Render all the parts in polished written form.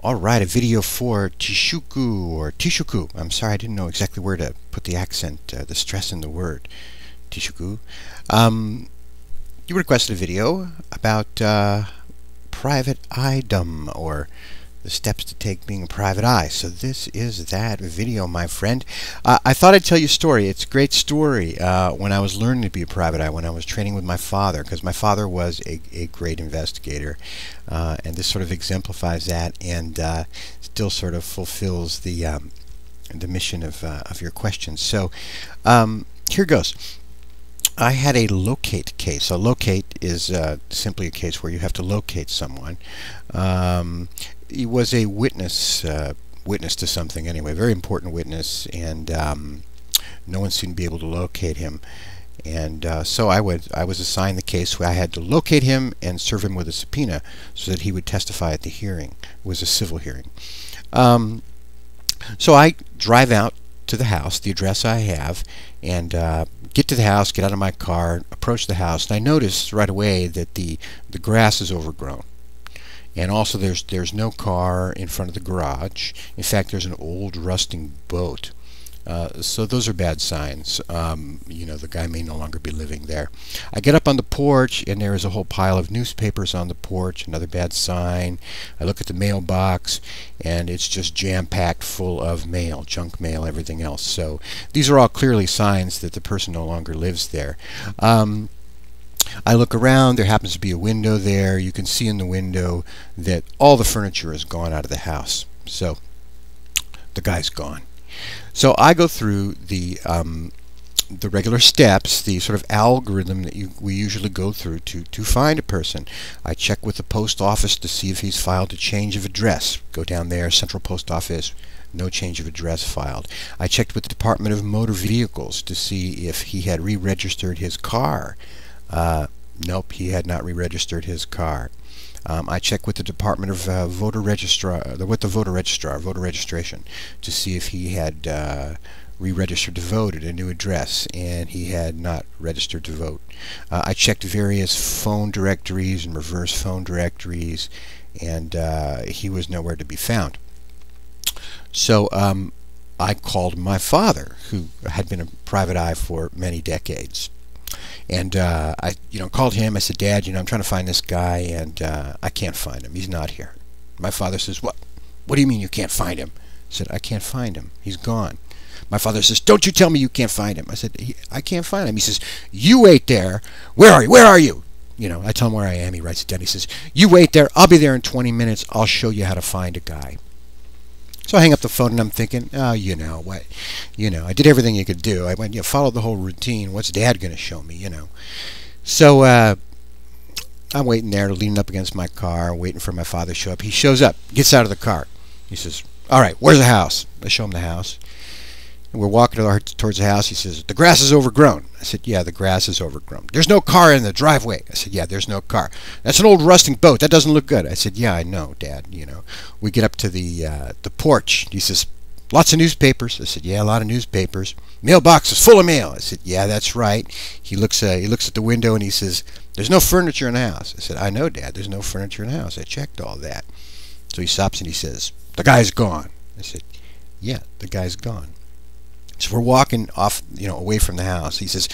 Alright, a video for Tishuku or Tishuku. I'm sorry, I didn't know exactly where to put the accent, the stress in the word. Tishuku. You requested a video about private eye-dom, or the steps to take being a private eye. So this is that video, my friend. I thought I'd tell you a story. It's a great story. When I was learning to be a private eye, when I was training with my father, because my father was a great investigator, and this sort of exemplifies that, and still sort of fulfills the mission of your questions. So here goes. I had a locate case. A locate is simply a case where you have to locate someone. He was a witness to something anyway, very important witness, and no one seemed to be able to locate him. And so I was assigned the case where I had to locate him and serve him with a subpoena so that he would testify at the hearing. It was a civil hearing. So I drive out to the house, the address I have, and get to the house, get out of my car, approach the house, and I notice right away that the grass is overgrown. And also there's no car in front of the garage. In fact, there's an old rusting boat. So those are bad signs. You know, the guy may no longer be living there. I get up on the porch, and there is a whole pile of newspapers on the porch, another bad sign. I look at the mailbox, and it's just jam-packed full of mail, junk mail, everything else. So these are all clearly signs that the person no longer lives there. I look around, there happens to be a window there. You can see in the window that all the furniture is gone out of the house. So the guy's gone. So I go through the regular steps, the sort of algorithm that we usually go through to find a person. I check with the post office to see if he's filed a change of address. Go down there, Central Post Office, no change of address filed. I checked with the Department of Motor Vehicles to see if he had re-registered his car. Nope, he had not re-registered his car. I checked with the Department of voter registrar, voter registration, to see if he had re-registered to vote at a new address, and he had not registered to vote. I checked various phone directories and reverse phone directories, and he was nowhere to be found. So I called my father, who had been a private eye for many decades. And I called him. I said, Dad, I'm trying to find this guy, and I can't find him. He's not here. My father says, What do you mean you can't find him? I said, I can't find him. He's gone. My father says, don't you tell me you can't find him. I said, I can't find him. He says, you wait there. Where are you? Where are you? I tell him where I am. He writes it down. He says, you wait there. I'll be there in 20 minutes. I'll show you how to find a guy. So I hang up the phone, and I'm thinking, oh, I did everything you could do. I went, followed the whole routine. What's Dad going to show me, So I'm waiting there, leaning up against my car, waiting for my father to show up. He shows up, gets out of the car. He says, all right, where's the house? I show him the house. And we're walking towards the house. He says, the grass is overgrown. I said, yeah, the grass is overgrown. There's no car in the driveway. I said, yeah, there's no car. That's an old rusting boat. That doesn't look good. I said, yeah, I know, Dad. We get up to the porch. He says, lots of newspapers. I said, yeah, a lot of newspapers. Mailbox is full of mail. I said, yeah, that's right. He looks at the window, and he says, there's no furniture in the house. I said, I know, Dad. There's no furniture in the house. I checked all that. So he stops and he says, the guy's gone. I said, yeah, the guy's gone. So we're walking off, away from the house. He says,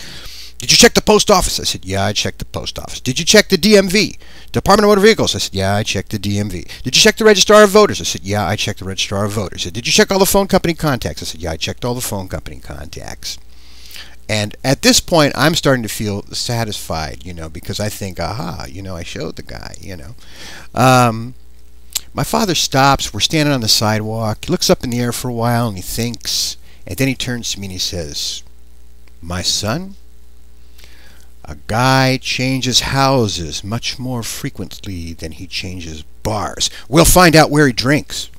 did you check the post office? I said, yeah, I checked the post office. Did you check the DMV? Department of Motor Vehicles? I said, yeah, I checked the DMV. Did you check the Registrar of Voters? I said, yeah, I checked the Registrar of Voters. I said, did you check all the phone company contacts? I said, yeah, I checked all the phone company contacts. And at this point, I'm starting to feel satisfied, because I think, aha, I showed the guy, My father stops. We're standing on the sidewalk. He looks up in the air for a while, and he thinks. And then he turns to me and he says, my son, a guy changes houses much more frequently than he changes bars. We'll find out where he drinks.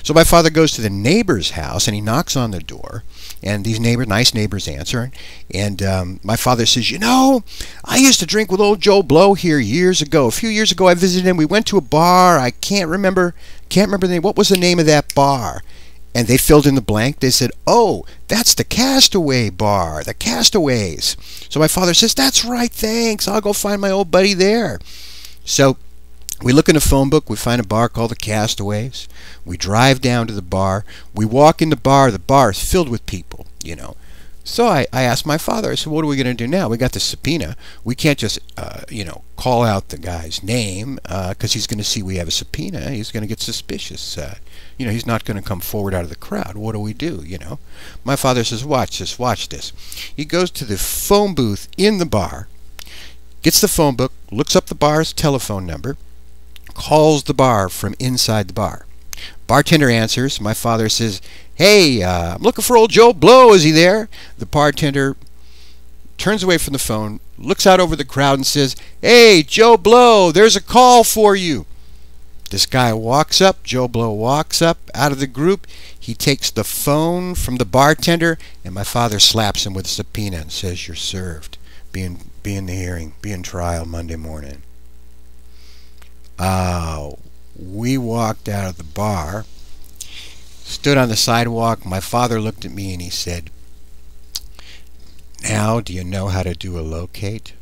So my father goes to the neighbor's house, and he knocks on the door, and these nice neighbors answer, and my father says, I used to drink with old Joe Blow here years ago. A few years ago I visited him. We went to a bar. I can't remember the name. What was the name of that bar? And they filled in the blank. They said, oh, that's the Castaway Bar, the Castaways. So my father says, that's right, thanks. I'll go find my old buddy there. So We look in the phone book. We find a bar called the Castaways. We drive down to the bar. We walk in the bar. The bar is filled with people, you know. So I asked my father, I said, what are we going to do now? We got the subpoena. We can't just, call out the guy's name because he's going to see we have a subpoena. He's going to get suspicious. He's not going to come forward out of the crowd. What do we do, My father says, watch this, watch this. He goes to the phone booth in the bar, gets the phone book, looks up the bar's telephone number, calls the bar from inside the bar. Bartender answers. My father says, hey, I'm looking for old Joe Blow. Is he there? The bartender turns away from the phone, looks out over the crowd and says, hey, Joe Blow, there's a call for you. This guy walks up. Joe Blow walks up out of the group. He takes the phone from the bartender, and my father slaps him with a subpoena and says, you're served. Be in the hearing. Be in trial Monday morning. We walked out of the bar, stood on the sidewalk. My father looked at me and he said, now do you know how to do a locate?